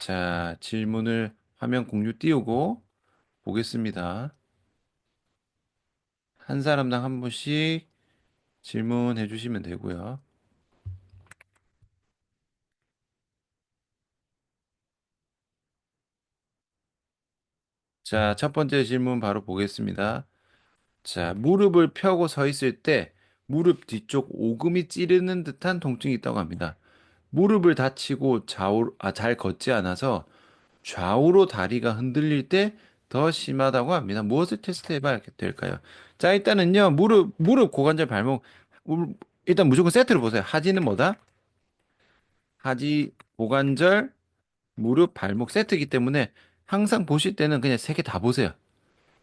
자, 질문을 화면 공유 띄우고 보겠습니다. 한 사람당 한 분씩 질문해 주시면 되고요. 자, 첫 번째 질문 바로 보겠습니다. 자, 무릎을 펴고 서 있을 때 무릎 뒤쪽 오금이 찌르는 듯한 통증이 있다고 합니다. 무릎을 다치고 잘 걷지 않아서 좌우로 다리가 흔들릴 때 더 심하다고 합니다. 무엇을 테스트해 봐야 될까요? 자, 일단은요, 무릎, 고관절, 발목, 일단 무조건 세트로 보세요. 하지는 뭐다? 하지, 고관절, 무릎, 발목 세트이기 때문에 항상 보실 때는 그냥 세 개 다 보세요.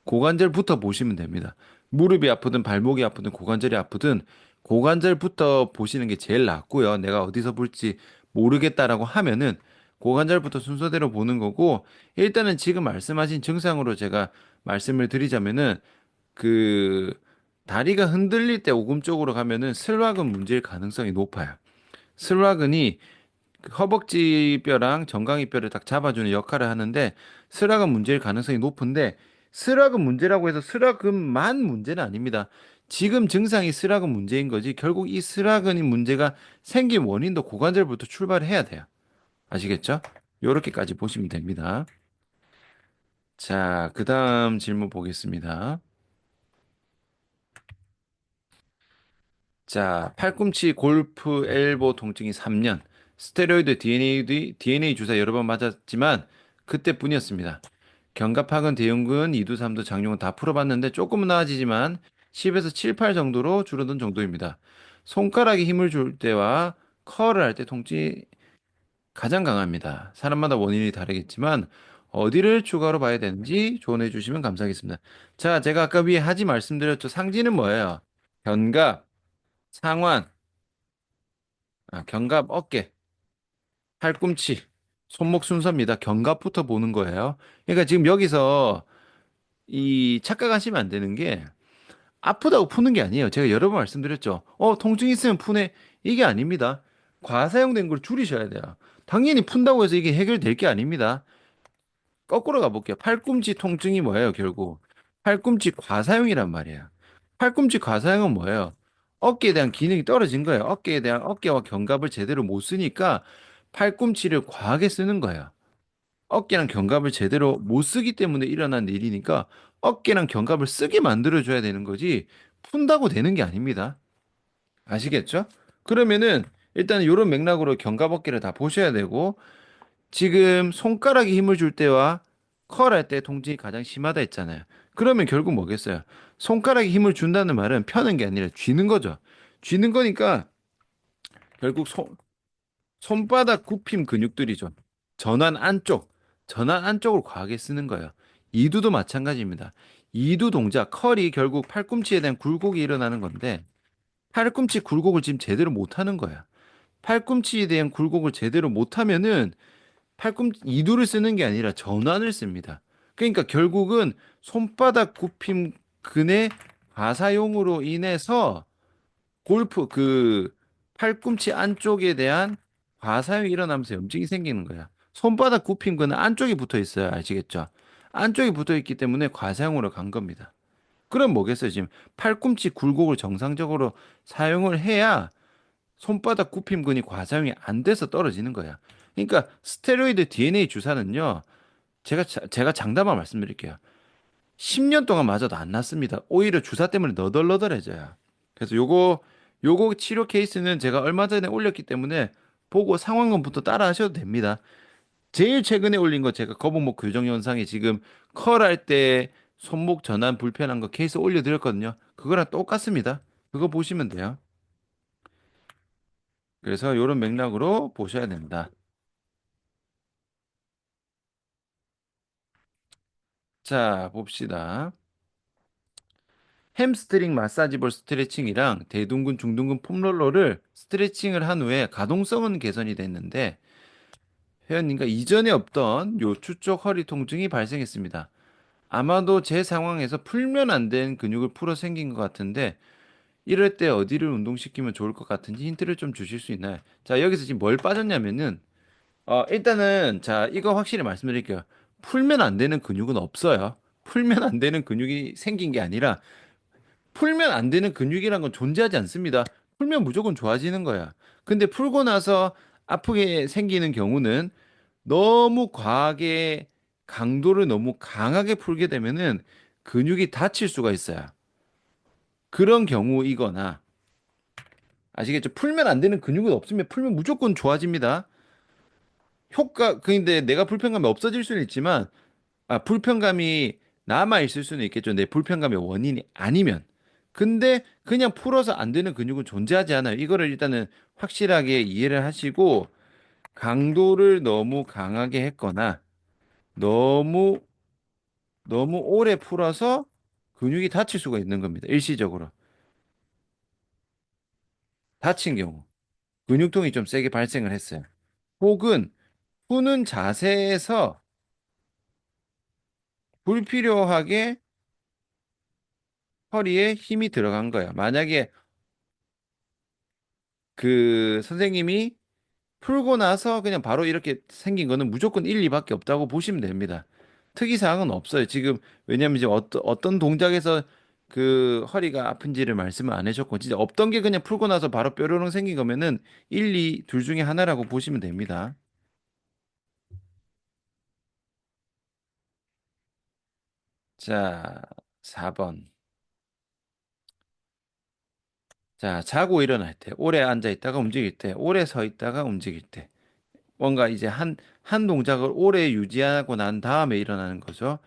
고관절부터 보시면 됩니다. 무릎이 아프든 발목이 아프든 고관절이 아프든 고관절부터 보시는 게 제일 낫고요. 내가 어디서 볼지 모르겠다라고 하면은 고관절부터 순서대로 보는 거고 일단은 지금 말씀하신 증상으로 제가 말씀을 드리자면은 그 다리가 흔들릴 때 오금 쪽으로 가면은 슬락은 문제일 가능성이 높아요. 슬락은이 그 허벅지 뼈랑 정강이 뼈를 딱 잡아주는 역할을 하는데 스락은 문제일 가능성이 높은데 스락은 문제라고 해서 스락은만 문제는 아닙니다. 지금 증상이 스락은 문제인 거지 결국 이 스락은이 문제가 생긴 원인도 고관절부터 출발해야 돼요. 아시겠죠? 요렇게까지 보시면 됩니다. 자, 그 다음 질문 보겠습니다. 자, 팔꿈치 골프 엘보 통증이 3년, 스테로이드 DNA 주사 여러 번 맞았지만 그때뿐이었습니다. 견갑학은 대흉근, 2두, 3두, 장룡은 다 풀어봤는데 조금은 나아지지만 10에서 7, 8 정도로 줄어든 정도입니다. 손가락에 힘을 줄 때와 컬을 할 때 통증이 가장 강합니다. 사람마다 원인이 다르겠지만 어디를 추가로 봐야 되는지 조언해 주시면 감사하겠습니다. 자, 제가 아까 위에 하지 말씀드렸죠. 상지는 뭐예요? 견갑, 상완, 견갑, 어깨, 팔꿈치, 손목 순서입니다. 견갑부터 보는 거예요. 그러니까 지금 여기서 이 착각하시면 안 되는 게 아프다고 푸는 게 아니에요. 제가 여러 번 말씀드렸죠. 통증 있으면 푸네. 이게 아닙니다. 과사용된 걸 줄이셔야 돼요. 당연히 푼다고 해서 이게 해결될 게 아닙니다. 거꾸로 가볼게요. 팔꿈치 통증이 뭐예요, 결국? 팔꿈치 과사용이란 말이에요. 팔꿈치 과사용은 뭐예요? 어깨에 대한 기능이 떨어진 거예요. 어깨에 대한 어깨와 견갑을 제대로 못 쓰니까 팔꿈치를 과하게 쓰는 거예요. 어깨랑 견갑을 제대로 못 쓰기 때문에 일어난 일이니까 어깨랑 견갑을 쓰게 만들어줘야 되는 거지 푼다고 되는 게 아닙니다. 아시겠죠? 그러면은 일단 이런 맥락으로 견갑 어깨를 다 보셔야 되고 지금 손가락에 힘을 줄 때와 컬할 때 통증이 가장 심하다 했잖아요. 그러면 결국 뭐겠어요? 손가락에 힘을 준다는 말은 펴는 게 아니라 쥐는 거죠. 쥐는 거니까 결국 손바닥 굽힘 근육들이죠. 전완 안쪽, 전완 안쪽을 과하게 쓰는 거예요. 이두도 마찬가지입니다. 이두 동작, 컬이 결국 팔꿈치에 대한 굴곡이 일어나는 건데 팔꿈치 굴곡을 지금 제대로 못 하는 거야. 팔꿈치에 대한 굴곡을 제대로 못 하면은 팔꿈치 이두를 쓰는 게 아니라 전완을 씁니다. 그러니까 결국은 손바닥 굽힘 근의 과사용으로 인해서 골프 팔꿈치 안쪽에 대한 과사용이 일어나면서 염증이 생기는 거야. 손바닥 굽힌 근은 안쪽에 붙어 있어요. 아시겠죠? 안쪽에 붙어 있기 때문에 과사용으로 간 겁니다. 그럼 뭐겠어요? 지금 팔꿈치 굴곡을 정상적으로 사용을 해야 손바닥 굽힘근이 과사용이 안 돼서 떨어지는 거야. 그러니까 스테로이드 DNA 주사는요. 제가 장담만 말씀드릴게요. 10년 동안 맞아도 안 낫습니다. 오히려 주사 때문에 너덜너덜해져요. 그래서 요거 치료 케이스는 제가 얼마 전에 올렸기 때문에 보고 상황은부터 따라 하셔도 됩니다. 제일 최근에 올린 거 제가 거북목 교정 영상에 지금 컬할 때 손목 전환 불편한 거 케이스 올려드렸거든요. 그거랑 똑같습니다. 그거 보시면 돼요. 그래서 요런 맥락으로 보셔야 됩니다. 자, 봅시다. 햄스트링 마사지볼 스트레칭이랑 대둔근, 중둔근 폼롤러를 스트레칭을 한 후에 가동성은 개선이 됐는데 회원님과 이전에 없던 요추 쪽 허리 통증이 발생했습니다. 아마도 제 상황에서 풀면 안 된 근육을 풀어 생긴 것 같은데 이럴 때 어디를 운동시키면 좋을 것 같은지 힌트를 좀 주실 수 있나요? 자, 여기서 지금 뭘 빠졌냐면은 일단은, 자, 이거 확실히 말씀드릴게요. 풀면 안 되는 근육은 없어요. 풀면 안 되는 근육이 생긴 게 아니라, 풀면 안 되는 근육이란 건 존재하지 않습니다. 풀면 무조건 좋아지는 거야. 근데 풀고 나서 아프게 생기는 경우는 너무 과하게, 강도를 너무 강하게 풀게 되면은 근육이 다칠 수가 있어요. 그런 경우이거나, 아시겠죠? 풀면 안 되는 근육은 없으면 풀면 무조건 좋아집니다. 근데 내가 불편감이 없어질 수는 있지만, 불편감이 남아 있을 수는 있겠죠. 내 불편감의 원인이 아니면. 근데 그냥 풀어서 안 되는 근육은 존재하지 않아요. 이거를 일단은 확실하게 이해를 하시고, 강도를 너무 강하게 했거나, 너무, 너무 오래 풀어서 근육이 다칠 수가 있는 겁니다. 일시적으로. 다친 경우. 근육통이 좀 세게 발생을 했어요. 혹은 푸는 자세에서 불필요하게 허리에 힘이 들어간 거예요. 만약에 그 선생님이 풀고 나서 그냥 바로 이렇게 생긴 거는 무조건 1, 2밖에 없다고 보시면 됩니다. 특이사항은 없어요. 지금 왜냐면 이제 어떤 동작에서 그 허리가 아픈지를 말씀을 안 해줬고 진짜 없던 게 그냥 풀고 나서 바로 뾰로롱 생긴 거면은 1, 2, 둘 중에 하나라고 보시면 됩니다. 자, 4번. 자, 자고 일어날 때, 오래 앉아 있다가 움직일 때, 오래 서 있다가 움직일 때. 뭔가 이제 한 동작을 오래 유지하고 난 다음에 일어나는 거죠.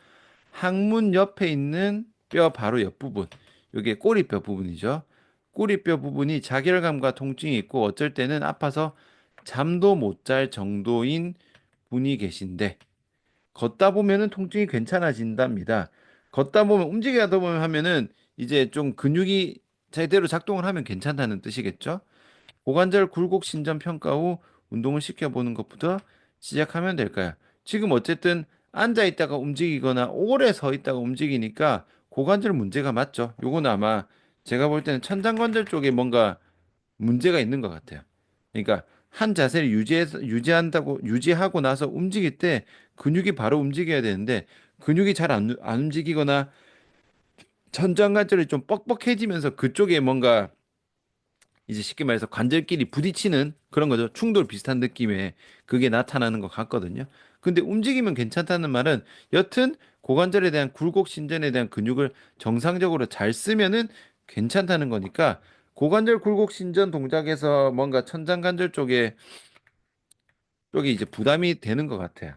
항문 옆에 있는 뼈 바로 옆부분. 이게 꼬리뼈 부분이죠. 꼬리뼈 부분이 자결감과 통증이 있고 어쩔 때는 아파서 잠도 못 잘 정도인 분이 계신데 걷다 보면은 통증이 괜찮아진답니다. 걷다 보면 움직이다 보면 하면은 이제 좀 근육이 제대로 작동을 하면 괜찮다는 뜻이겠죠. 고관절 굴곡 신전 평가 후 운동을 시켜보는 것부터 시작하면 될까요? 지금 어쨌든 앉아 있다가 움직이거나 오래 서 있다가 움직이니까 고관절 문제가 맞죠. 요거는 아마 제가 볼 때는 천장관절 쪽에 뭔가 문제가 있는 것 같아요. 그러니까 한 자세를 유지하고 나서 움직일 때 근육이 바로 움직여야 되는데 근육이 잘 안 움직이거나 천장관절이 좀 뻑뻑해지면서 그쪽에 뭔가 이제 쉽게 말해서 관절끼리 부딪히는 그런 거죠. 충돌 비슷한 느낌의 그게 나타나는 것 같거든요. 근데 움직이면 괜찮다는 말은 여튼 고관절에 대한 굴곡 신전에 대한 근육을 정상적으로 잘 쓰면은 괜찮다는 거니까 고관절 굴곡 신전 동작에서 뭔가 천장관절 쪽에 이제 부담이 되는 것 같아요.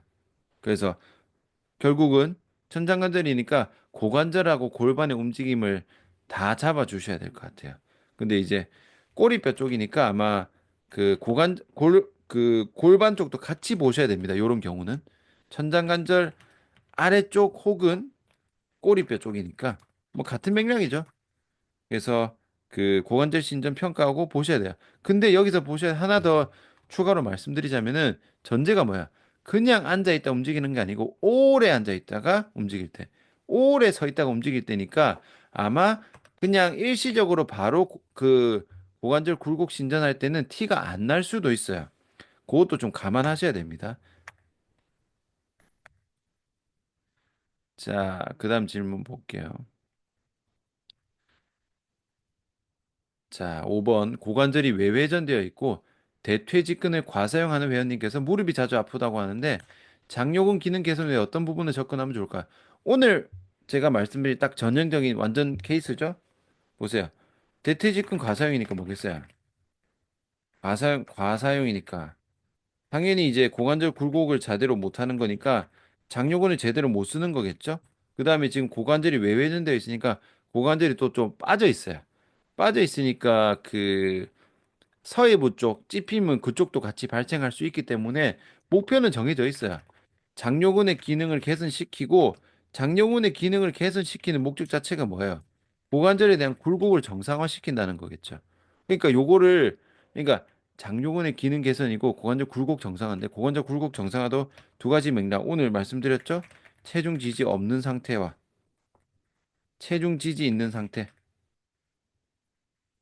그래서 결국은 천장관절이니까 고관절하고 골반의 움직임을 다 잡아주셔야 될 것 같아요. 근데 이제 꼬리뼈 쪽이니까 아마 그 골반 쪽도 같이 보셔야 됩니다. 요런 경우는 천장관절 아래쪽 혹은 꼬리뼈 쪽이니까 뭐 같은 맥락이죠. 그래서 그 고관절 신전 평가하고 보셔야 돼요. 근데 여기서 보셔야 하나 더 추가로 말씀드리자면은 전제가 뭐야? 그냥 앉아 있다 움직이는 게 아니고 오래 앉아 있다가 움직일 때, 오래 서 있다가 움직일 때니까 아마 그냥 일시적으로 바로 그 고관절 굴곡 신전할 때는 티가 안 날 수도 있어요. 그것도 좀 감안하셔야 됩니다. 자, 그다음 질문 볼게요. 자, 5번 고관절이 외회전되어 있고 대퇴직근을 과사용하는 회원님께서 무릎이 자주 아프다고 하는데 장요근 기능 개선 에 어떤 부분을 접근하면 좋을까? 오늘 제가 말씀드린 딱 전형적인 완전 케이스죠? 보세요. 대퇴직근 과사용이니까 뭐겠어요? 과사용이니까 당연히 이제 고관절 굴곡을 제대로 못 하는 거니까 장요근을 제대로 못 쓰는 거겠죠? 그다음에 지금 고관절이 외회전되어 있으니까 고관절이 또 좀 빠져 있어요. 빠져 있으니까 그 서해부 쪽, 찝힘은 그쪽도 같이 발생할 수 있기 때문에 목표는 정해져 있어요. 장요근의 기능을 개선시키고 장요근의 기능을 개선시키는 목적 자체가 뭐예요? 고관절에 대한 굴곡을 정상화시킨다는 거겠죠. 그러니까 요거를 그러니까 장요근의 기능 개선이고 고관절 굴곡 정상화인데 고관절 굴곡 정상화도 두 가지 맥락 오늘 말씀드렸죠? 체중 지지 없는 상태와 체중 지지 있는 상태.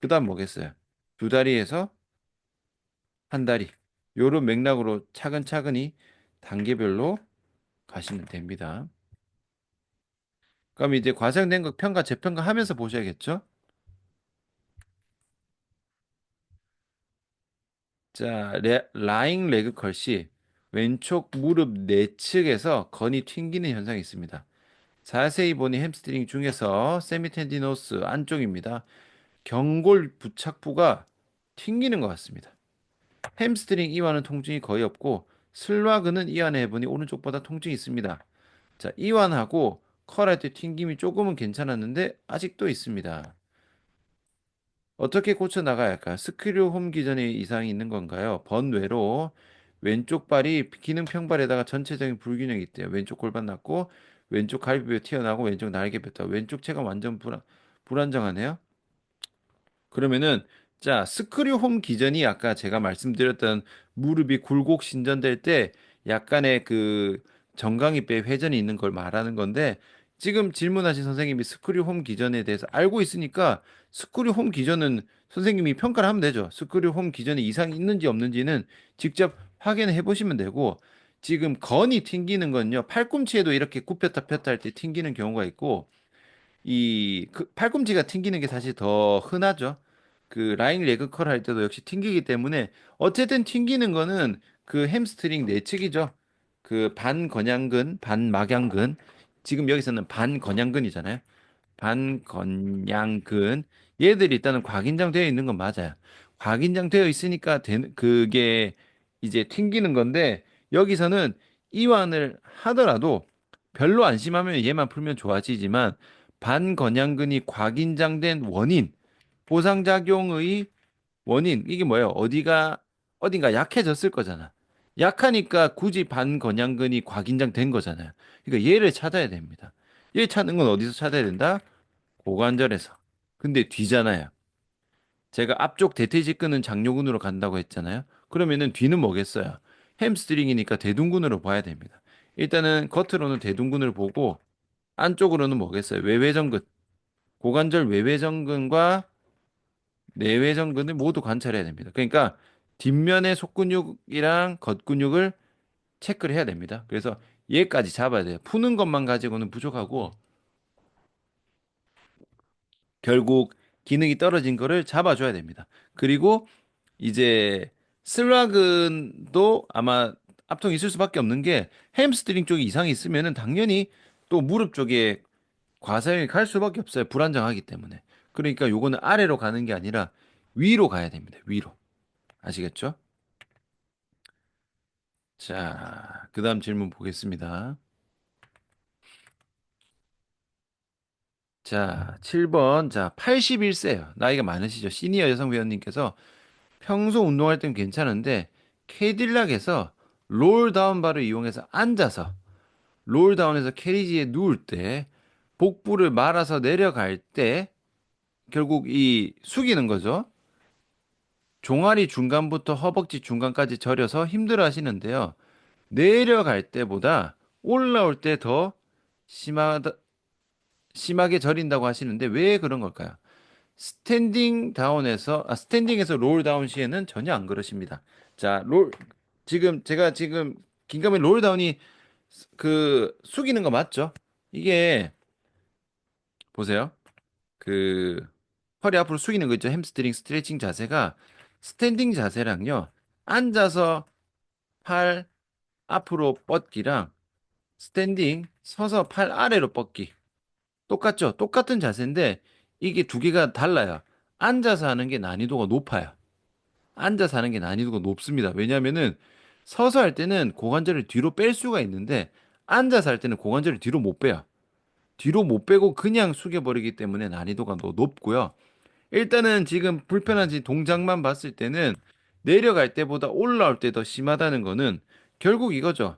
그다음 뭐겠어요? 두 다리에서 한 다리. 요런 맥락으로 차근차근히 단계별로 가시면 됩니다. 그럼 이제 과장된 거 평가, 재평가 하면서 보셔야겠죠? 자, 라잉 레그 컬시 왼쪽 무릎 내측에서 건이 튕기는 현상이 있습니다. 자세히 보니 햄스트링 중에서 세미텐디노스 안쪽입니다. 경골 부착부가 튕기는 것 같습니다. 햄스트링 이완은 통증이 거의 없고 슬라그는 이완해 보니 오른쪽보다 통증이 있습니다. 자, 이완하고 컬할 때 튕김이 조금은 괜찮았는데 아직도 있습니다. 어떻게 고쳐 나가야 할까요? 스크류 홈기 전에 이상이 있는 건가요? 번외로 왼쪽 발이 기능 평발에다가 전체적인 불균형이 있대요. 왼쪽 골반 낮고 왼쪽 갈비뼈 튀어나오고 왼쪽 날개뼈 왼쪽 체가 완전 불안정하네요. 그러면은 자 스크류 홈 기전이 아까 제가 말씀드렸던 무릎이 굴곡 신전될 때 약간의 그 정강이뼈 회전이 있는 걸 말하는 건데 지금 질문하신 선생님이 스크류 홈 기전에 대해서 알고 있으니까 스크류 홈 기전은 선생님이 평가를 하면 되죠. 스크류 홈 기전에 이상이 있는지 없는지는 직접 확인해 보시면 되고 지금 건이 튕기는 건요 팔꿈치에도 이렇게 굽혔다 폈다 할 때 튕기는 경우가 있고 이 팔꿈치가 튕기는 게 사실 더 흔하죠. 그 라잉 레그 컬 할 때도 역시 튕기기 때문에 어쨌든 튕기는 거는 그 햄스트링 내측이죠. 그 반건양근, 반막양근. 지금 여기서는 반건양근이잖아요. 반건양근. 얘들이 일단은 과긴장되어 있는 건 맞아요. 과긴장되어 있으니까 그게 이제 튕기는 건데 여기서는 이완을 하더라도 별로 안 심하면 얘만 풀면 좋아지지만 반건양근이 과긴장된 원인, 보상작용의 원인, 이게 뭐예요? 어딘가 약해졌을 거잖아. 약하니까 굳이 반건양근이 과긴장된 거잖아요. 그러니까 얘를 찾아야 됩니다. 얘 찾는 건 어디서 찾아야 된다? 고관절에서. 근데 뒤잖아요. 제가 앞쪽 대퇴직근은 장요근으로 간다고 했잖아요. 그러면은 뒤는 뭐겠어요? 햄스트링이니까 대둔근으로 봐야 됩니다. 일단은 겉으로는 대둔근을 보고 안쪽으로는 뭐겠어요? 외회전근. 고관절 외회전근과 내외전근을 모두 관찰해야 됩니다. 그러니까 뒷면의 속근육이랑 겉근육을 체크를 해야 됩니다. 그래서 얘까지 잡아야 돼요. 푸는 것만 가지고는 부족하고 결국 기능이 떨어진 거를 잡아줘야 됩니다. 그리고 이제 슬락은도 아마 압통이 있을 수밖에 없는 게 햄스트링 쪽에 이상이 있으면은 당연히 또 무릎 쪽에 과사형이 갈 수밖에 없어요. 불안정하기 때문에. 그러니까 요거는 아래로 가는 게 아니라 위로 가야 됩니다. 위로. 아시겠죠? 자, 그다음 질문 보겠습니다. 자, 7번. 자, 81세요. 나이가 많으시죠? 시니어 여성 회원님께서 평소 운동할 땐 괜찮은데 캐딜락에서 롤다운 바를 이용해서 앉아서 롤다운에서 캐리지에 누울 때 복부를 말아서 내려갈 때 결국 이 숙이는 거죠. 종아리 중간부터 허벅지 중간까지 저려서 힘들어 하시는데요. 내려갈 때보다 올라올 때 더 심하게 저린다고 하시는데 왜 그런 걸까요? 스탠딩에서 롤 다운 시에는 전혀 안 그러십니다. 자, 제가 지금 긴가민롤 다운이 그 숙이는 거 맞죠? 이게 보세요. 그 허리 앞으로 숙이는 거 있죠? 햄스트링 스트레칭 자세가 스탠딩 자세랑요. 앉아서 팔 앞으로 뻗기랑 스탠딩 서서 팔 아래로 뻗기 똑같죠? 똑같은 자세인데 이게 두 개가 달라요. 앉아서 하는 게 난이도가 높아요. 앉아서 하는 게 난이도가 높습니다. 왜냐하면은 서서 할 때는 고관절을 뒤로 뺄 수가 있는데 앉아서 할 때는 고관절을 뒤로 못 빼요. 뒤로 못 빼고 그냥 숙여버리기 때문에 난이도가 더 높고요. 일단은 지금 불편한지 동작만 봤을 때는 내려갈 때보다 올라올 때 더 심하다는 거는 결국 이거죠.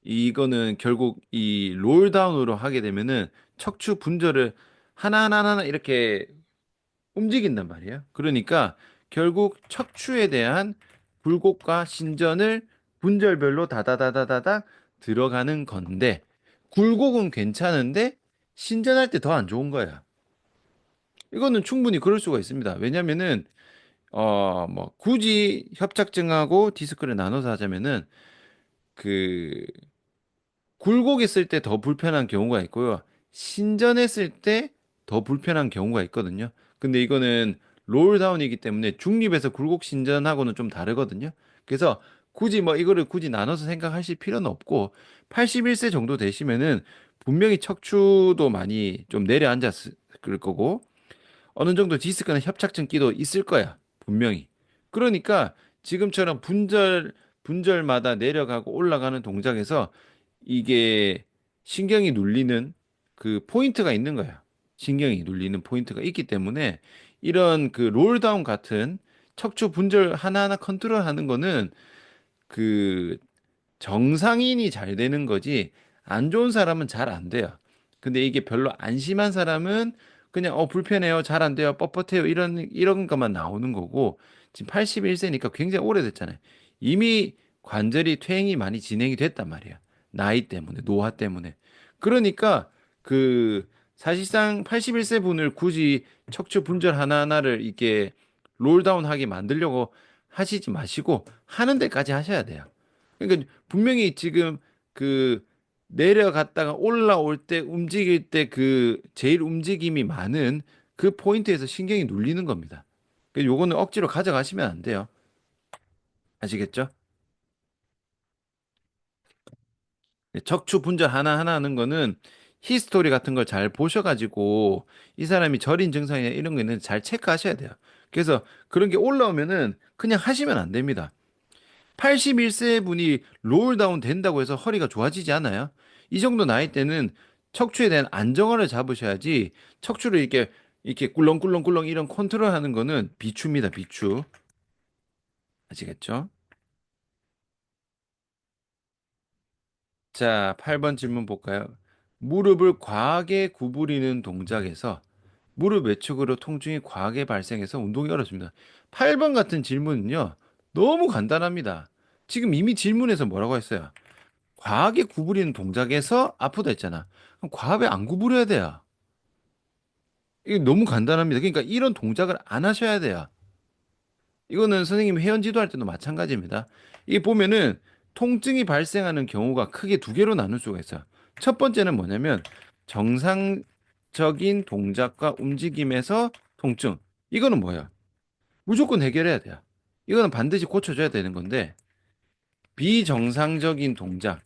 이거는 결국 이 롤다운으로 하게 되면은 척추 분절을 하나하나 이렇게 움직인단 말이에요. 그러니까 결국 척추에 대한 굴곡과 신전을 분절별로 다다다다다닥 들어가는 건데 굴곡은 괜찮은데 신전할 때 더 안 좋은 거야. 이거는 충분히 그럴 수가 있습니다. 왜냐면은 뭐 굳이 협착증하고 디스크를 나눠서 하자면은 그 굴곡했을 때 더 불편한 경우가 있고요. 신전했을 때 더 불편한 경우가 있거든요. 근데 이거는 롤다운이기 때문에 중립에서 굴곡 신전하고는 좀 다르거든요. 그래서 굳이 뭐 이거를 굳이 나눠서 생각하실 필요는 없고 81세 정도 되시면은 분명히 척추도 많이 좀 내려앉았을 거고 어느 정도 디스크는 협착증 끼도 있을 거야. 분명히. 그러니까 지금처럼 분절마다 내려가고 올라가는 동작에서 이게 신경이 눌리는 그 포인트가 있는 거야. 신경이 눌리는 포인트가 있기 때문에 이런 그 롤다운 같은 척추 분절 하나하나 컨트롤하는 거는 그 정상인이 잘 되는 거지 안 좋은 사람은 잘 안 돼요. 근데 이게 별로 안 심한 사람은 그냥 불편해요, 잘 안 돼요, 뻣뻣해요 이런 것만 나오는 거고 지금 81세니까 굉장히 오래됐잖아요. 이미 관절이 퇴행이 많이 진행이 됐단 말이야. 나이 때문에, 노화 때문에. 그러니까 그 사실상 81세 분을 굳이 척추 분절 하나하나를 이렇게 롤다운하게 만들려고 하시지 마시고 하는 데까지 하셔야 돼요. 그러니까 분명히 지금 그 내려갔다가 올라올 때 움직일 때 그 제일 움직임이 많은 그 포인트에서 신경이 눌리는 겁니다. 그 요거는 억지로 가져가시면 안 돼요. 아시겠죠? 척추 분절 하나하나 하는 거는 히스토리 같은 걸 잘 보셔가지고 이 사람이 저린 증상이나 이런 거 있는지 잘 체크하셔야 돼요. 그래서 그런 게 올라오면은 그냥 하시면 안 됩니다. 81세 분이 롤다운 된다고 해서 허리가 좋아지지 않아요. 이 정도 나이 때는 척추에 대한 안정화를 잡으셔야지 척추를 이렇게 꿀렁꿀렁꿀렁 이런 컨트롤 하는 거는 비추입니다, 비추. 아시겠죠? 자, 8번 질문 볼까요? 무릎을 과하게 구부리는 동작에서 무릎 외축으로 통증이 과하게 발생해서 운동이 어렵습니다. 8번 같은 질문은요, 너무 간단합니다. 지금 이미 질문에서 뭐라고 했어요? 과하게 구부리는 동작에서 아프다 했잖아. 그럼 과하게 안 구부려야 돼요. 이게 너무 간단합니다. 그러니까 이런 동작을 안 하셔야 돼요. 이거는 선생님 회원 지도할 때도 마찬가지입니다. 이게 보면은 통증이 발생하는 경우가 크게 두 개로 나눌 수가 있어요. 첫 번째는 뭐냐면 정상적인 동작과 움직임에서 통증. 이거는 뭐야? 무조건 해결해야 돼요. 이거는 반드시 고쳐줘야 되는 건데 비정상적인 동작.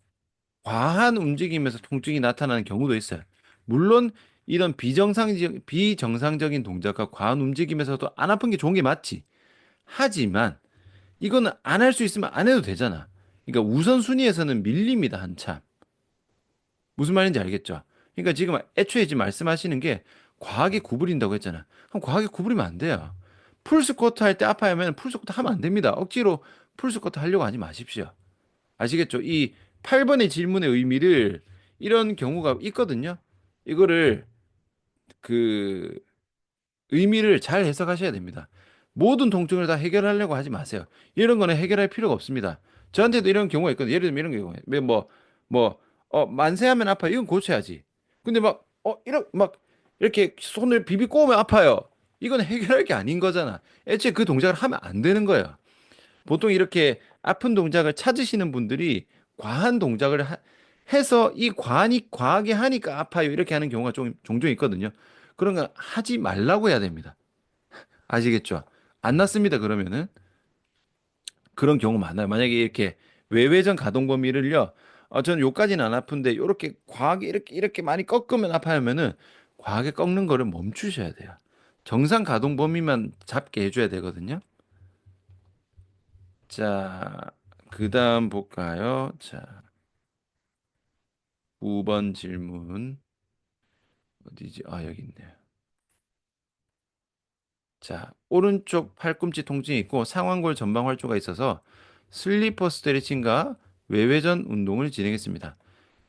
과한 움직임에서 통증이 나타나는 경우도 있어요. 물론 이런 비정상적인 동작과 과한 움직임에서도 안 아픈 게 좋은 게 맞지. 하지만 이거는 안 할 수 있으면 안 해도 되잖아. 그러니까 우선순위에서는 밀립니다, 한참. 무슨 말인지 알겠죠? 그러니까 지금 애초에 지금 말씀하시는 게 과하게 구부린다고 했잖아. 그럼 과하게 구부리면 안 돼요. 풀스쿼트 할 때 아파하면 풀스쿼트 하면 안 됩니다. 억지로 풀스쿼트 하려고 하지 마십시오. 아시겠죠? 이 8번의 질문의 의미를 이런 경우가 있거든요. 이거를 그 의미를 잘 해석하셔야 됩니다. 모든 통증을 다 해결하려고 하지 마세요. 이런 거는 해결할 필요가 없습니다. 저한테도 이런 경우가 있거든요. 예를 들면 이런 경우에 만세하면 아파요. 이건 고쳐야지. 근데 이렇게 손을 비비 꼬으면 아파요. 이건 해결할 게 아닌 거잖아. 애초에 그 동작을 하면 안 되는 거예요. 보통 이렇게 아픈 동작을 찾으시는 분들이 과한 동작을 해서 이 과한이 과하게 하니까 아파요. 이렇게 하는 경우가 좀 종종 있거든요. 그런 거 하지 말라고 해야 됩니다. 아시겠죠? 안 났습니다. 그러면은 그런 경우 많아요. 만약에 이렇게 외회전 가동 범위를요. 저는 요까지는 안 아픈데 요렇게 과하게 이렇게 많이 꺾으면 아파하면은 과하게 꺾는 거를 멈추셔야 돼요. 정상 가동 범위만 잡게 해줘야 되거든요. 자, 그다음 볼까요? 자, 9번 질문 어디지? 아, 여기 있네요. 자, 오른쪽 팔꿈치 통증이 있고 상완골 전방 활조가 있어서 슬리퍼 스트레칭과 외회전 운동을 진행했습니다.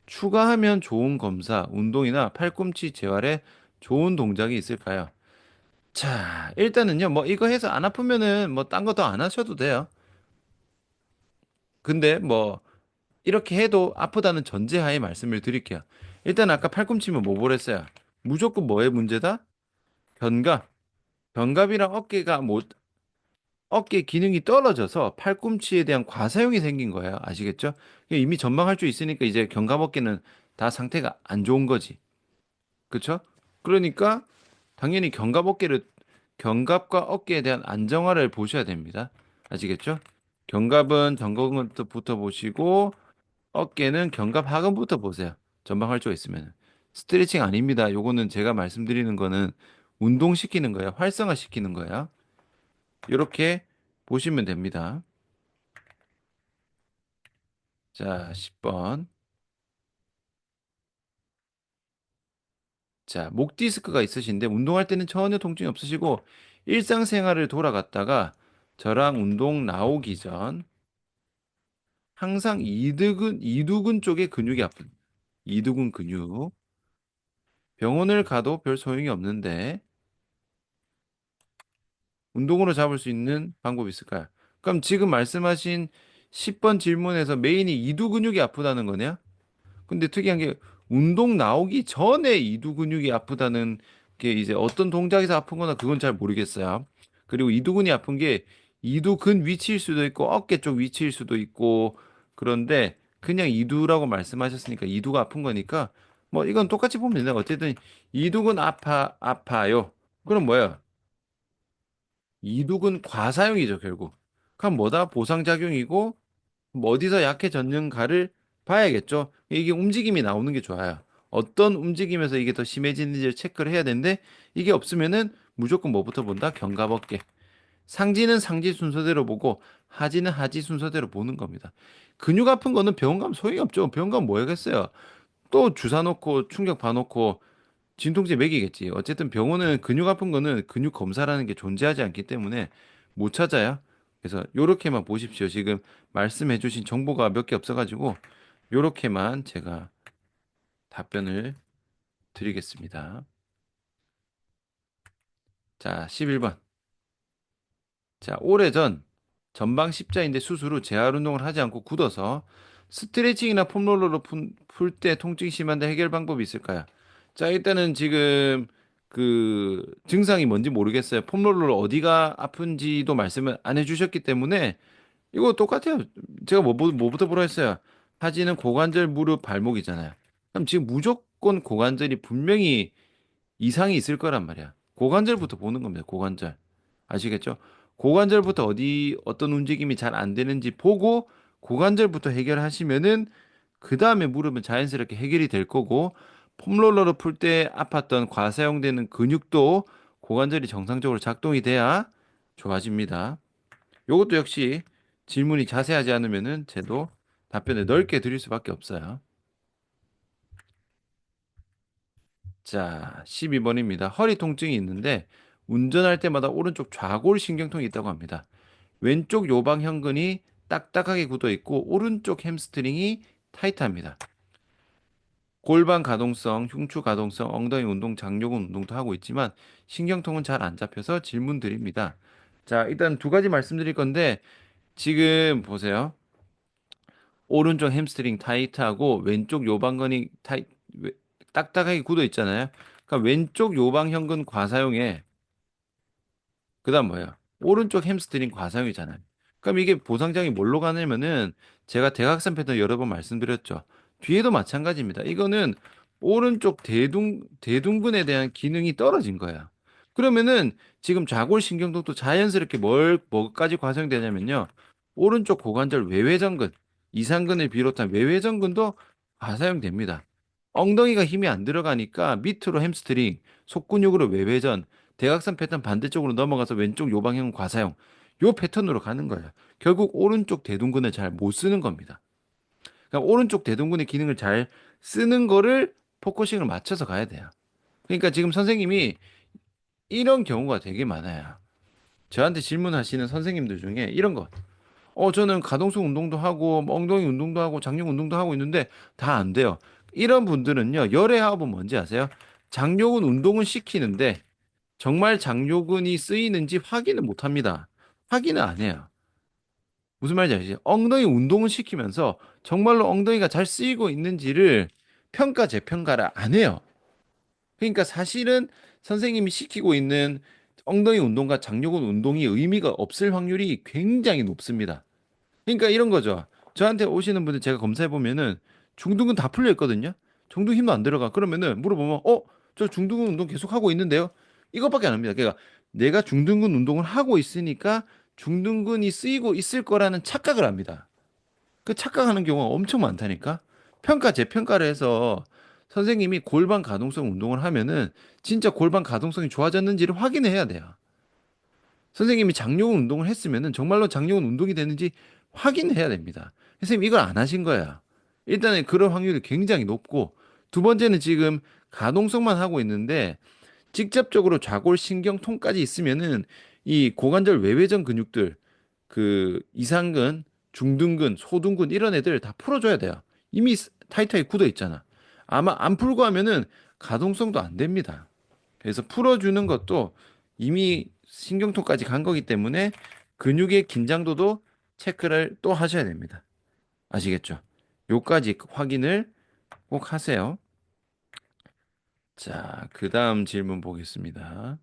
추가하면 좋은 검사, 운동이나 팔꿈치 재활에 좋은 동작이 있을까요? 자, 일단은요, 뭐 이거 해서 안 아프면은 뭐 딴 거 더 안 하셔도 돼요. 근데 뭐 이렇게 해도 아프다는 전제하에 말씀을 드릴게요. 일단 아까 팔꿈치면 뭐 보랬어요? 무조건 뭐의 문제다? 견갑. 견갑이랑 어깨가 못 어깨 기능이 떨어져서 팔꿈치에 대한 과사용이 생긴 거예요. 아시겠죠? 이미 전망할 수 있으니까 이제 견갑 어깨는 다 상태가 안 좋은 거지. 그쵸? 그러니까 당연히 견갑과 어깨에 대한 안정화를 보셔야 됩니다. 아시겠죠? 견갑은 전거근부터 보시고 어깨는 견갑 하근부터 보세요. 전방 할 수가 있으면. 스트레칭 아닙니다. 요거는 제가 말씀드리는 거는 운동시키는 거예요. 활성화시키는 거예요. 이렇게 보시면 됩니다. 자, 10번. 자, 목 디스크가 있으신데 운동할 때는 전혀 통증이 없으시고 일상생활을 돌아갔다가 저랑 운동 나오기 전 항상 이두근 쪽에 근육이 아픈 이두근 근육. 병원을 가도 별 소용이 없는데 운동으로 잡을 수 있는 방법이 있을까요? 그럼 지금 말씀하신 10번 질문에서 메인이 이두 근육이 아프다는 거냐? 근데 특이한 게 운동 나오기 전에 이두 근육이 아프다는 게 이제 어떤 동작에서 아픈 거나 그건 잘 모르겠어요. 그리고 이두근이 아픈 게 이두근 위치일 수도 있고 어깨 쪽 위치일 수도 있고 그런데 그냥 이두라고 말씀하셨으니까 이두가 아픈 거니까 뭐 이건 똑같이 보면 된다. 어쨌든 이두근 아파요. 그럼 뭐야? 이두근 과사용이죠, 결국. 그럼 뭐다? 보상작용이고 뭐 어디서 약해졌는가를 봐야겠죠. 이게 움직임이 나오는 게 좋아요. 어떤 움직임에서 이게 더 심해지는지를 체크를 해야 되는데 이게 없으면은 무조건 뭐부터 본다? 견갑어깨. 상지는 상지 순서대로 보고 하지는 하지 순서대로 보는 겁니다. 근육 아픈 거는 병원 가면 소용이 없죠. 병원 가면 뭐 하겠어요? 또 주사 놓고 충격 봐놓고 진통제 먹이겠지. 어쨌든 병원은 근육 아픈 거는 근육 검사라는 게 존재하지 않기 때문에 못 찾아요. 그래서 요렇게만 보십시오. 지금 말씀해 주신 정보가 몇 개 없어가지고 요렇게만 제가 답변을 드리겠습니다. 자, 11번. 자, 오래전 전방 십자인대 수술 후 재활 운동을 하지 않고 굳어서 스트레칭이나 폼롤러로 풀 때 통증이 심한데 해결 방법이 있을까요? 자, 일단은 지금 그 증상이 뭔지 모르겠어요. 폼롤러로 어디가 아픈지도 말씀을 안 해주셨기 때문에 이거 똑같아요. 제가 뭐부터 보라 했어요. 하지는 고관절, 무릎, 발목이잖아요. 그럼 지금 무조건 고관절이 분명히 이상이 있을 거란 말이야. 고관절부터 보는 겁니다. 고관절. 아시겠죠? 고관절부터 어떤 움직임이 잘 안 되는지 보고 고관절부터 해결하시면은 그 다음에 무릎은 자연스럽게 해결이 될 거고 폼롤러로 풀 때 아팠던 과사용되는 근육도 고관절이 정상적으로 작동이 돼야 좋아집니다. 요것도 역시 질문이 자세하지 않으면은 제도 답변을 넓게 드릴 수밖에 없어요. 자, 12번입니다. 허리 통증이 있는데 운전할 때마다 오른쪽 좌골 신경통이 있다고 합니다. 왼쪽 요방형근이 딱딱하게 굳어 있고 오른쪽 햄스트링이 타이트합니다. 골반 가동성, 흉추 가동성, 엉덩이 운동, 장요근 운동도 하고 있지만 신경통은 잘 안 잡혀서 질문 드립니다. 자, 일단 두 가지 말씀드릴 건데 지금 보세요. 오른쪽 햄스트링 타이트하고 왼쪽 요방근이 딱딱하게 굳어 있잖아요. 그러니까 왼쪽 요방형근 과사용에 그다음 뭐예요? 오른쪽 햄스트링 과사용이잖아요. 그럼 이게 보상장이 뭘로 가냐면은 제가 대각선 패턴 여러 번 말씀드렸죠. 뒤에도 마찬가지입니다. 이거는 오른쪽 대둔근에 대한 기능이 떨어진 거예요. 그러면은 지금 좌골신경통도 자연스럽게 뭐까지 과사용되냐면요. 오른쪽 고관절 외회전근, 이상근을 비롯한 외회전근도 과사용됩니다. 엉덩이가 힘이 안 들어가니까 밑으로 햄스트링, 속근육으로 외회전, 대각선 패턴 반대쪽으로 넘어가서 왼쪽 요방형 과사용. 요 패턴으로 가는 거예요. 결국 오른쪽 대둔근을 잘 못 쓰는 겁니다. 그러니까 오른쪽 대둔근의 기능을 잘 쓰는 거를 포커싱을 맞춰서 가야 돼요. 그러니까 지금 선생님이 이런 경우가 되게 많아요. 저한테 질문하시는 선생님들 중에 이런 거. 저는 가동성 운동도 하고 뭐 엉덩이 운동도 하고 장력 운동도 하고 있는데 다 안 돼요. 이런 분들은요. 열의 합은 뭔지 아세요? 장력은 운동은 시키는데 정말 장요근이 쓰이는지 확인을 못 합니다. 확인을 안 해요. 무슨 말인지 아시죠? 엉덩이 운동을 시키면서 정말로 엉덩이가 잘 쓰이고 있는지를 재평가를 안 해요. 그러니까 사실은 선생님이 시키고 있는 엉덩이 운동과 장요근 운동이 의미가 없을 확률이 굉장히 높습니다. 그러니까 이런 거죠. 저한테 오시는 분들 제가 검사해 보면은 중둔근 다 풀려 있거든요. 중둔 힘도 안 들어가. 그러면은 물어보면 저 중둔근 운동 계속 하고 있는데요. 이것밖에 안 합니다. 그러니까 내가 중둔근 운동을 하고 있으니까 중둔근이 쓰이고 있을 거라는 착각을 합니다. 그 착각하는 경우가 엄청 많다니까. 평가 재평가를 해서 선생님이 골반 가동성 운동을 하면은 진짜 골반 가동성이 좋아졌는지를 확인해야 돼요. 선생님이 장요근 운동을 했으면은 정말로 장요근 운동이 되는지 확인해야 됩니다. 선생님 이걸 안 하신 거야. 일단은 그런 확률이 굉장히 높고 두 번째는 지금 가동성만 하고 있는데 직접적으로 좌골신경통까지 있으면은 이 고관절 외회전 근육들 그 이상근, 중둔근, 소둔근 이런 애들 다 풀어줘야 돼요. 이미 타이트하게 굳어 있잖아. 아마 안 풀고 하면은 가동성도 안 됩니다. 그래서 풀어주는 것도 이미 신경통까지 간 거기 때문에 근육의 긴장도도 체크를 또 하셔야 됩니다. 아시겠죠? 요까지 확인을 꼭 하세요. 자, 그 다음 질문 보겠습니다.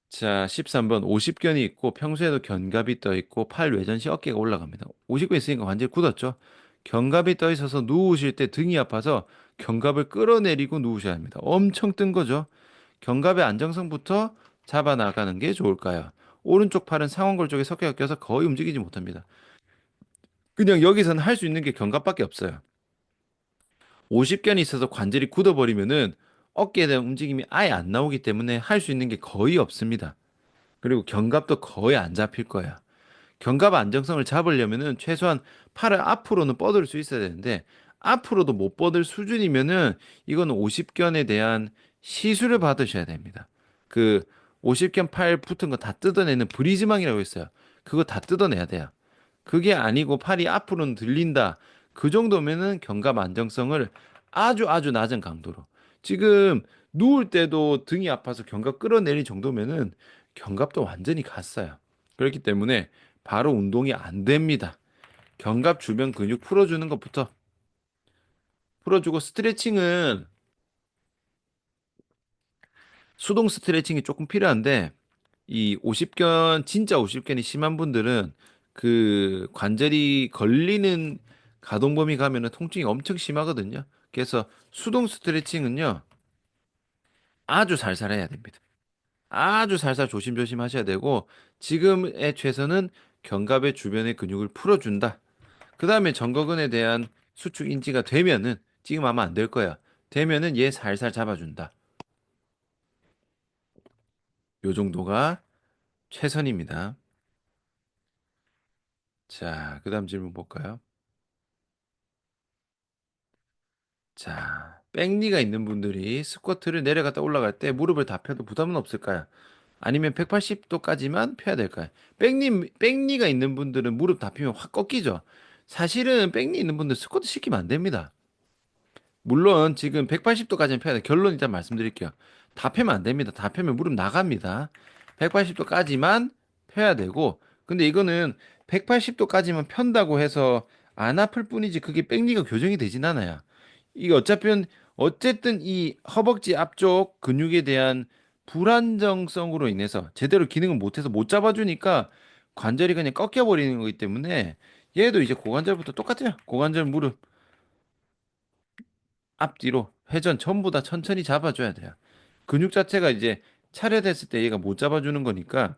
자, 13번 50견이 있고 평소에도 견갑이 떠 있고 팔 외전 시 어깨가 올라갑니다. 50견 있으니까 완전히 굳었죠. 견갑이 떠 있어서 누우실 때 등이 아파서 견갑을 끌어내리고 누우셔야 합니다. 엄청 뜬 거죠. 견갑의 안정성부터 잡아 나가는 게 좋을까요? 오른쪽 팔은 상완골 쪽에 석회가 껴서 거의 움직이지 못합니다. 그냥 여기서는 할 수 있는 게 견갑밖에 없어요. 50견이 있어서 관절이 굳어버리면은 어깨에 대한 움직임이 아예 안 나오기 때문에 할 수 있는 게 거의 없습니다. 그리고 견갑도 거의 안 잡힐 거야. 견갑 안정성을 잡으려면은 최소한 팔을 앞으로는 뻗을 수 있어야 되는데 앞으로도 못 뻗을 수준이면은 이거는 50견에 대한 시술을 받으셔야 됩니다. 그 50견 팔 붙은 거 다 뜯어내는 브리즈망이라고 있어요. 그거 다 뜯어내야 돼요. 그게 아니고 팔이 앞으로는 들린다. 그 정도면은 견갑 안정성을 아주 아주 낮은 강도로. 지금 누울 때도 등이 아파서 견갑 끌어내릴 정도면은 견갑도 완전히 갔어요. 그렇기 때문에 바로 운동이 안 됩니다. 견갑 주변 근육 풀어주는 것부터 풀어주고 스트레칭은 수동 스트레칭이 조금 필요한데 이 50견 진짜 50견이 심한 분들은 그 관절이 걸리는 가동 범위 가면은 통증이 엄청 심하거든요. 그래서 수동 스트레칭은요 아주 살살 해야 됩니다. 아주 살살 조심조심 하셔야 되고 지금의 최선은 견갑의 주변의 근육을 풀어준다. 그 다음에 정거근에 대한 수축 인지가 되면은 지금 아마 안 될 거야. 되면은 얘 살살 잡아준다. 요 정도가 최선입니다. 자, 그 다음 질문 볼까요? 자, 백니가 있는 분들이 스쿼트를 내려갔다 올라갈 때 무릎을 다 펴도 부담은 없을까요? 아니면 180도까지만 펴야 될까요? 백니가 있는 분들은 무릎 다 펴면 확 꺾이죠. 사실은 백니 있는 분들 스쿼트 시키면 안 됩니다. 물론 지금 180도까지는 펴야 돼. 결론 일단 말씀드릴게요. 다 펴면 안 됩니다. 다 펴면 무릎 나갑니다. 180도까지만 펴야 되고, 근데 이거는 180도까지만 편다고 해서 안 아플 뿐이지 그게 백리가 교정이 되진 않아요. 이게 어쨌든 이 허벅지 앞쪽 근육에 대한 불안정성으로 인해서 제대로 기능을 못해서 못 잡아주니까 관절이 그냥 꺾여버리는 거기 때문에 얘도 이제 고관절부터 똑같아요. 고관절 무릎 앞뒤로 회전 전부 다 천천히 잡아줘야 돼요. 근육 자체가 이제 차려됐을 때 얘가 못 잡아주는 거니까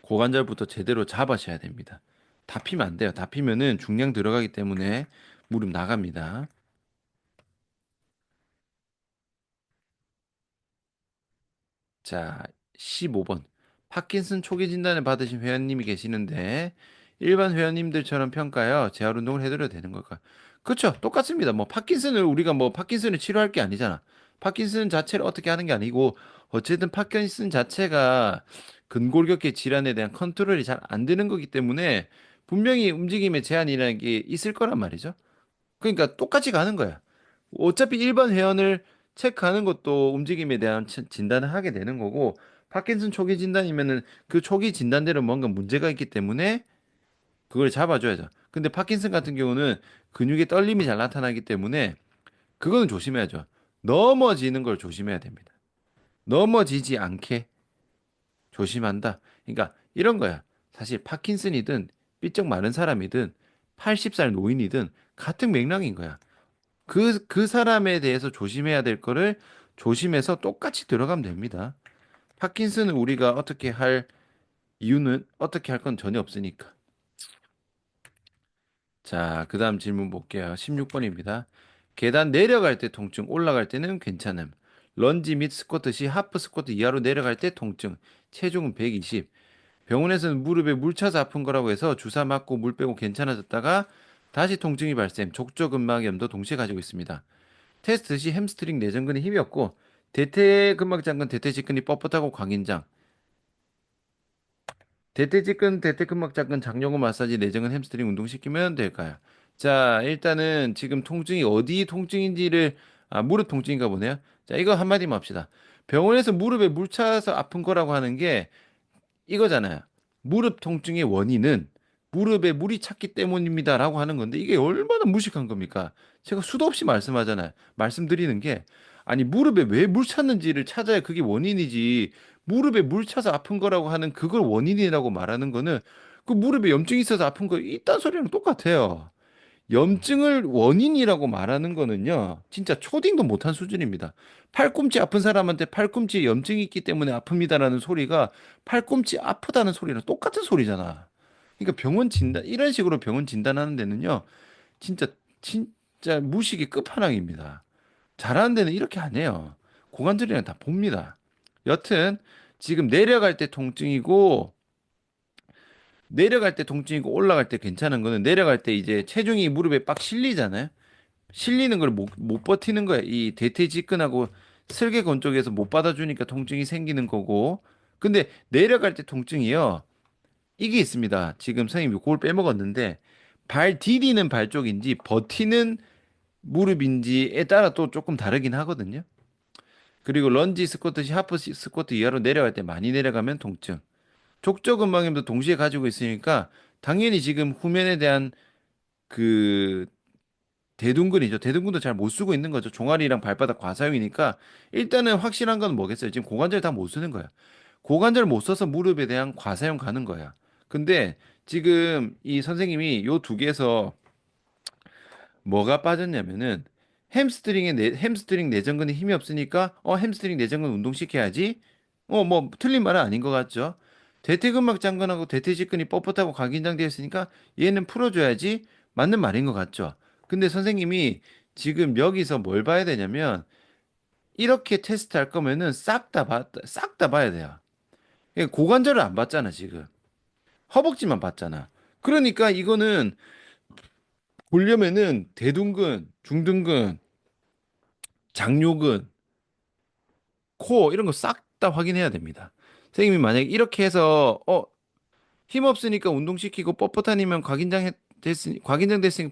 고관절부터 제대로 잡아셔야 됩니다. 다 피면 안 돼요. 다 피면은 중량 들어가기 때문에 무릎 나갑니다. 자, 15번. 파킨슨 초기 진단을 받으신 회원님이 계시는데 일반 회원님들처럼 평가요. 재활 운동을 해드려도 되는 걸까요? 그렇죠. 똑같습니다. 뭐 파킨슨을 우리가 뭐 파킨슨을 치료할 게 아니잖아. 파킨슨 자체를 어떻게 하는 게 아니고 어쨌든 파킨슨 자체가 근골격계 질환에 대한 컨트롤이 잘 안 되는 거기 때문에 분명히 움직임의 제한이라는 게 있을 거란 말이죠. 그러니까 똑같이 가는 거야. 어차피 일반 회원을 체크하는 것도 움직임에 대한 진단을 하게 되는 거고, 파킨슨 초기 진단이면은 그 초기 진단대로 뭔가 문제가 있기 때문에 그걸 잡아줘야죠. 근데 파킨슨 같은 경우는 근육의 떨림이 잘 나타나기 때문에 그거는 조심해야죠. 넘어지는 걸 조심해야 됩니다. 넘어지지 않게 조심한다. 그러니까 이런 거야. 사실 파킨슨이든 삐쩍 마른 사람이든 80살 노인이든 같은 맥락인 거야. 그 사람에 대해서 조심해야 될 거를 조심해서 똑같이 들어가면 됩니다. 파킨슨은 우리가 어떻게 할 이유는 어떻게 할 건 전혀 없으니까. 자, 그 다음 질문 볼게요. 16번입니다. 계단 내려갈 때 통증, 올라갈 때는 괜찮음. 런지 및 스쿼트 시 하프 스쿼트 이하로 내려갈 때 통증, 체중은 120. 병원에서는 무릎에 물 차서 아픈 거라고 해서 주사 맞고 물 빼고 괜찮아졌다가 다시 통증이 발생, 족저근막염도 동시에 가지고 있습니다. 테스트 시 햄스트링 내전근에 힘이 없고 대퇴근막장근 대퇴직근이 뻣뻣하고 광인장, 대퇴직근 대퇴근막장근 장요근 마사지 내전근 햄스트링 운동시키면 될까요? 자, 일단은 지금 통증이 어디 통증인지를 무릎 통증인가 보네요. 자, 이거 한마디만 합시다. 병원에서 무릎에 물 차서 아픈 거라고 하는 게 이거잖아요. 무릎 통증의 원인은 무릎에 물이 찼기 때문입니다라고 하는 건데 이게 얼마나 무식한 겁니까? 제가 수도 없이 말씀하잖아요. 말씀드리는 게 아니 무릎에 왜 물 찼는지를 찾아야 그게 원인이지. 무릎에 물 차서 아픈 거라고 하는 그걸 원인이라고 말하는 거는 그 무릎에 염증이 있어서 아픈 거 이딴 소리랑 똑같아요. 염증을 원인이라고 말하는 거는요, 진짜 초딩도 못한 수준입니다. 팔꿈치 아픈 사람한테 팔꿈치에 염증이 있기 때문에 아픕니다라는 소리가 팔꿈치 아프다는 소리랑 똑같은 소리잖아. 그러니까 병원 진단, 이런 식으로 병원 진단하는 데는요, 진짜, 진짜 무식이 끝판왕입니다. 잘하는 데는 이렇게 안 해요. 고관절이랑 다 봅니다. 여튼, 지금 내려갈 때 통증이고, 내려갈 때 통증이고 올라갈 때 괜찮은 거는 내려갈 때 이제 체중이 무릎에 빡 실리잖아요. 실리는 걸 못 버티는 거야. 이 대퇴직근하고 슬개건 쪽에서 못 받아주니까 통증이 생기는 거고. 근데 내려갈 때 통증이요. 이게 있습니다. 지금 선생님이 그걸 빼먹었는데 발 디디는 발 쪽인지 버티는 무릎인지에 따라 또 조금 다르긴 하거든요. 그리고 런지 스쿼트 시 하프 스쿼트 이하로 내려갈 때 많이 내려가면 통증. 족저근막염도 동시에 가지고 있으니까 당연히 지금 후면에 대한 그 대둔근이죠. 대둔근도 잘 못 쓰고 있는 거죠. 종아리랑 발바닥 과사용이니까 일단은 확실한 건 뭐겠어요? 지금 고관절 다 못 쓰는 거야. 고관절 못 써서 무릎에 대한 과사용 가는 거야. 근데 지금 이 선생님이 요 두 개에서 뭐가 빠졌냐면은 햄스트링 내전근에 힘이 없으니까 햄스트링 내전근 운동시켜야지. 뭐 틀린 말은 아닌 것 같죠. 대퇴근막 장근하고 대퇴직근이 뻣뻣하고 각인장되어 있으니까 얘는 풀어줘야지 맞는 말인 것 같죠. 근데 선생님이 지금 여기서 뭘 봐야 되냐면 이렇게 테스트 할 거면은 싹 다 봐야 돼요. 그러니까 고관절을 안 봤잖아, 지금. 허벅지만 봤잖아. 그러니까 이거는 보려면은 대둔근, 중둔근, 장요근, 코어 이런 거 싹 다 확인해야 됩니다. 선생님이 만약에 이렇게 해서 힘 없으니까 운동시키고 뻣뻣하니면 곽인장 됐으니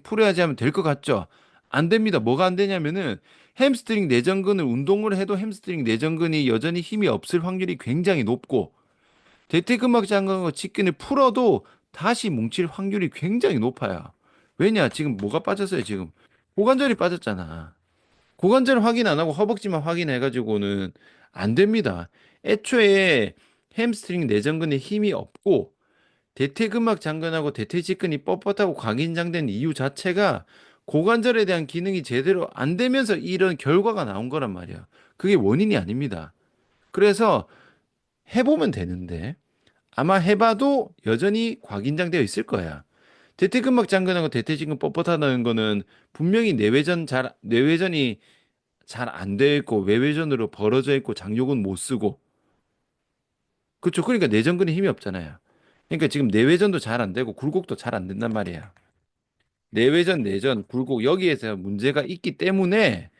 풀어야지 하면 될 것 같죠? 안 됩니다. 뭐가 안 되냐면은 햄스트링 내전근을 운동을 해도 햄스트링 내전근이 여전히 힘이 없을 확률이 굉장히 높고 대퇴근막 장근과 직근을 풀어도 다시 뭉칠 확률이 굉장히 높아요. 왜냐? 지금 뭐가 빠졌어요, 지금? 고관절이 빠졌잖아. 고관절 확인 안 하고 허벅지만 확인해가지고는 안 됩니다. 애초에 햄스트링 내전근에 힘이 없고 대퇴근막 장근하고 대퇴직근이 뻣뻣하고 과긴장된 이유 자체가 고관절에 대한 기능이 제대로 안 되면서 이런 결과가 나온 거란 말이야. 그게 원인이 아닙니다. 그래서 해보면 되는데 아마 해봐도 여전히 과긴장되어 있을 거야. 대퇴근막 장근하고 대퇴직근 뻣뻣하다는 거는 분명히 뇌회전이 잘 안 돼 있고 외회전으로 벌어져 있고 장요근 못 쓰고 그렇죠. 그러니까 내전근에 힘이 없잖아요. 그러니까 지금 내외전도 잘 안 되고 굴곡도 잘 안 된단 말이야. 내외전, 내전, 굴곡 여기에서 문제가 있기 때문에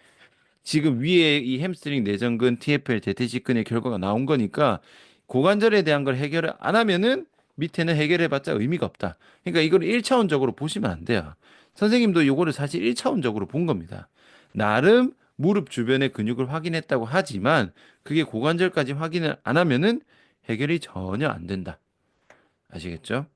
지금 위에 이 햄스트링 내전근, TFL, 대퇴직근의 결과가 나온 거니까 고관절에 대한 걸 해결을 안 하면은 밑에는 해결해봤자 의미가 없다. 그러니까 이걸 1차원적으로 보시면 안 돼요. 선생님도 이거를 사실 1차원적으로 본 겁니다. 나름 무릎 주변의 근육을 확인했다고 하지만 그게 고관절까지 확인을 안 하면은 해결이 전혀 안 된다. 아시겠죠?